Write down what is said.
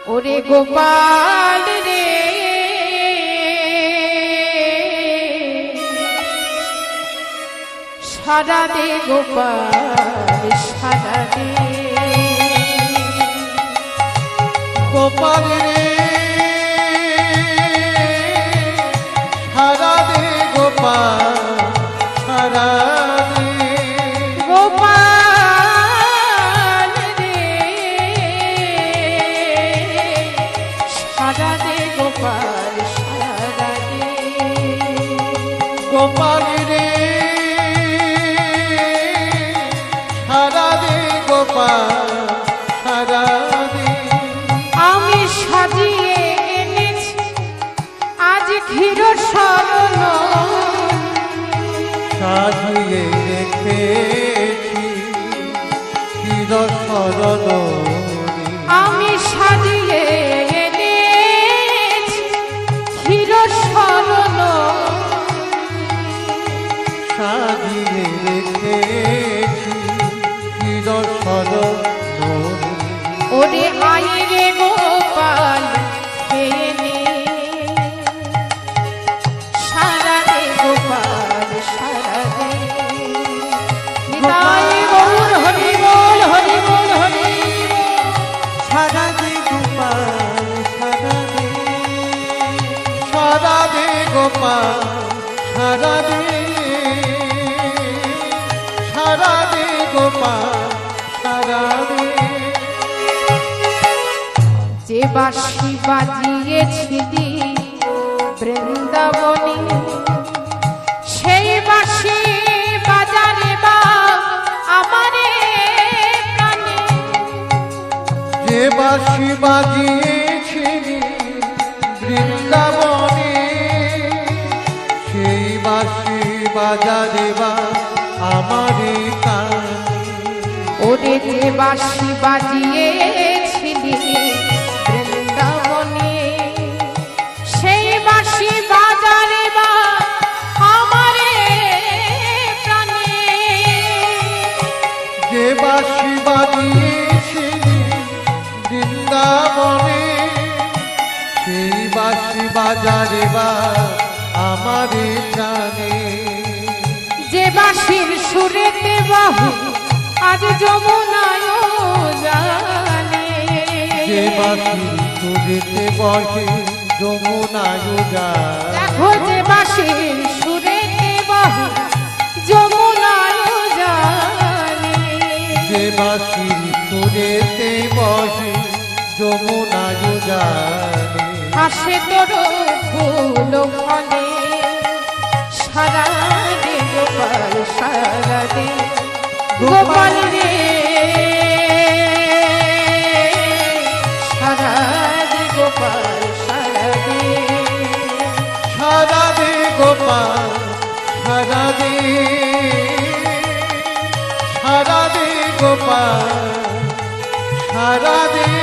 ওরে গোপাল রে সারা দে গোপাল সারা দে গোপাল রে সারা দে গোপাল সারা দে গোপাল রে সারা দে গোপাল সারা দে গোপাল রে সারা দে গোপাল সারা দে আমি সাজিয়ে এনেছি আজ ক্ষীর শরণ সাজিয়ে রেখেছি চির শরণ আমি সাজিয়ে এনেছি ক্ষীর শরণ সাজিয়ে রেখেছি চির শরণ ওরে আয় রে গোপাল খেয়ে নে সারা দে গোপাল সারা দে নিতাই গৌর হরি বল হরি বল হরি সারা দে গোপাল সারা দে সারা দে গোপাল সারা দে সারা দে গোপাল সারা দে যে বাঁশি বাজিয়েছিলি বৃন্দাবনে সেই বাঁশি বাজারে বা আমারে প্রাণে যে বাঁশি বাজিয়েছিলি বৃন্দাবনে সেই বাঁশি বাজারে বা আমারে কানে ওরে যে বাঁশি বাজিয়েছিলি বৃন্দাবনে সেই বাঁশি বাজারে বা আমারে প্রাণে যে বাঁশি বাজিয়েছিলি বৃন্দাবনে সেই বাঁশি বাজারে বা আমারে জানে যে বাঁশির সুরেতে বাহু আজ যমুনায় জানে যে বাঁশি সুরেতে বসে যমুনায় জানে দেখো যে বাঁশির সুরেতে বাহু যমুনায় জানে যে বাঁশি সুরেতে বসে যমুনায় জানে হাসে তোর ফুল ফলে সারা দে গোপাল সারা দে গোপাল রে সারা দে গোপাল সারা দে সারা দে গোপাল সারা দে সারা দে গোপাল সারা দে